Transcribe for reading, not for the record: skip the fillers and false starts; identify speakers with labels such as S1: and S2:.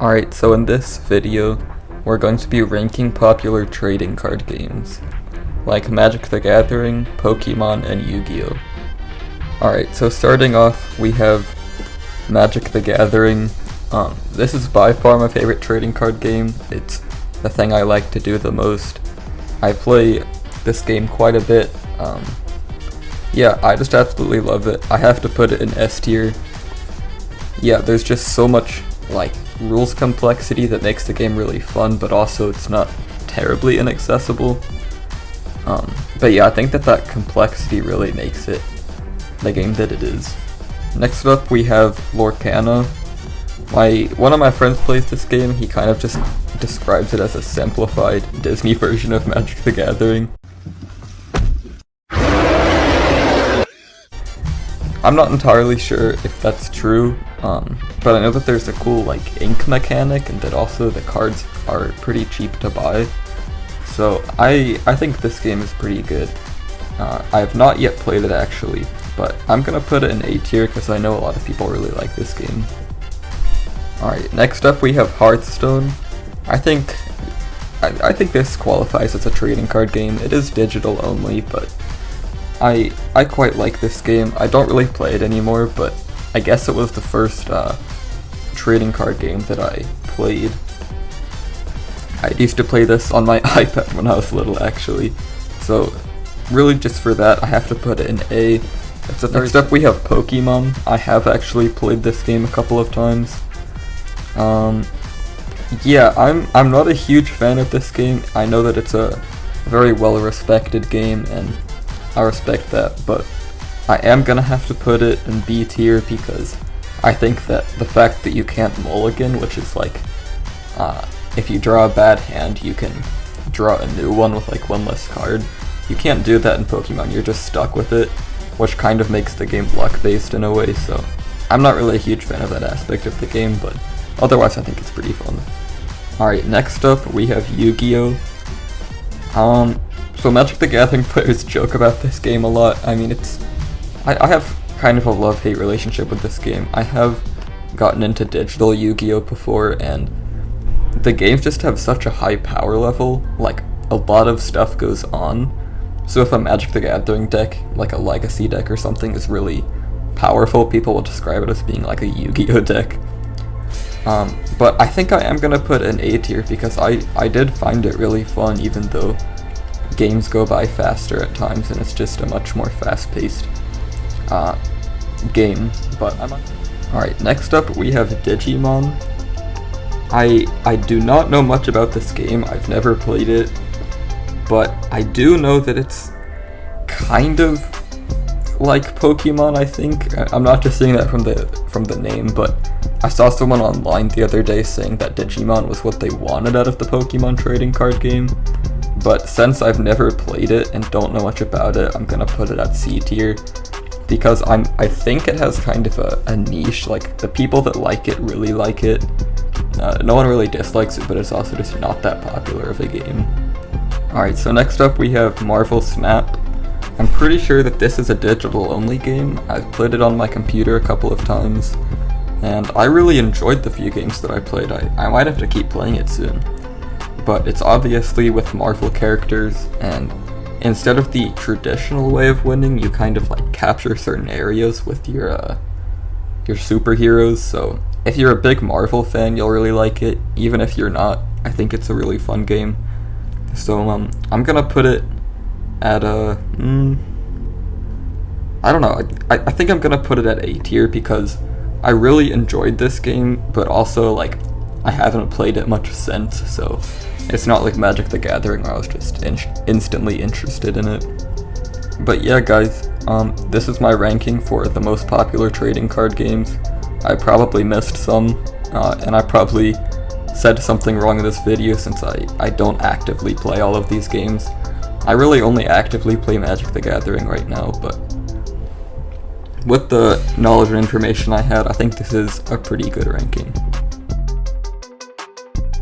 S1: Alright, so in this video, we're going to be ranking popular trading card games, like Magic the Gathering, Pokemon, and Yu-Gi-Oh! Alright, so starting off, we have Magic the Gathering. This is by far my favorite trading card game. It's the thing I like to do the most. I play this game quite a bit. Yeah, I just absolutely love it. I have to put it in S tier. Yeah, there's just so much, rules complexity that makes the game really fun, but also it's not terribly inaccessible. But yeah, I think that complexity really makes it the game that it is. Next up, we have Lorcana. One of my friends plays this game. He kind of just describes it as a simplified Disney version of Magic the Gathering. I'm not entirely sure if that's true, but I know that there's a cool ink mechanic, and that also the cards are pretty cheap to buy. So I think this game is pretty good. I have not yet played it actually, but I'm gonna put it in A tier because I know a lot of people really like this game. Alright, next up we have Hearthstone. I think this qualifies as a trading card game. It is digital only, but I quite like this game. I don't really play it anymore, but I guess it was the first trading card game that I played. I used to play this on my iPad when I was little, actually. So really just for that, I have to put it in A. Next up we have Pokemon. I have actually played this game a couple of times. Yeah, I'm not a huge fan of this game. I know that it's a very well-respected game, and I respect that, but I am gonna have to put it in B tier because I think that the fact that you can't mulligan, which is if you draw a bad hand, you can draw a new one with one less card. You can't do that in Pokemon, you're just stuck with it, which kind of makes the game luck-based in a way, so I'm not really a huge fan of that aspect of the game, but otherwise I think it's pretty fun. Alright, next up we have Yu-Gi-Oh! So Magic the Gathering players joke about this game a lot. I mean, I have kind of a love-hate relationship with this game. I have gotten into digital Yu-Gi-Oh! Before, and the games just have such a high power level, a lot of stuff goes on. So if a Magic the Gathering deck, like a Legacy deck or something, is really powerful, people will describe it as being like a Yu-Gi-Oh! Deck. But I think I am gonna put an A tier because I did find it really fun, even though games go by faster at times and it's just a much more fast-paced game. But alright, next up we have Digimon. I do not know much about this game. I've never played it, but I do know that it's kind of like Pokemon, I think. I'm not just saying that from the name, but I saw someone online the other day saying that Digimon was what they wanted out of the Pokemon trading card game. But since I've never played it and don't know much about it, I'm gonna put it at C tier because I think it has kind of a niche. The people that like it really like it. No one really dislikes it, but it's also just not that popular of a game. Alright, so next up we have Marvel Snap. I'm pretty sure that this is a digital only game. I've played it on my computer a couple of times, and I really enjoyed the few games that I played. I might have to keep playing it soon. But it's obviously with Marvel characters, and instead of the traditional way of winning, you kind of capture certain areas with your superheroes. So if you're a big Marvel fan, you'll really like it. Even if you're not, I think it's a really fun game. So I'm gonna put it at I don't know. I think I'm gonna put it at A tier because I really enjoyed this game, but also I haven't played it much since, so it's not like Magic the Gathering where I was just instantly interested in it. But yeah, guys, this is my ranking for the most popular trading card games. I probably missed some, and I probably said something wrong in this video since I don't actively play all of these games. I really only actively play Magic the Gathering right now, but with the knowledge and information I had, I think this is a pretty good ranking.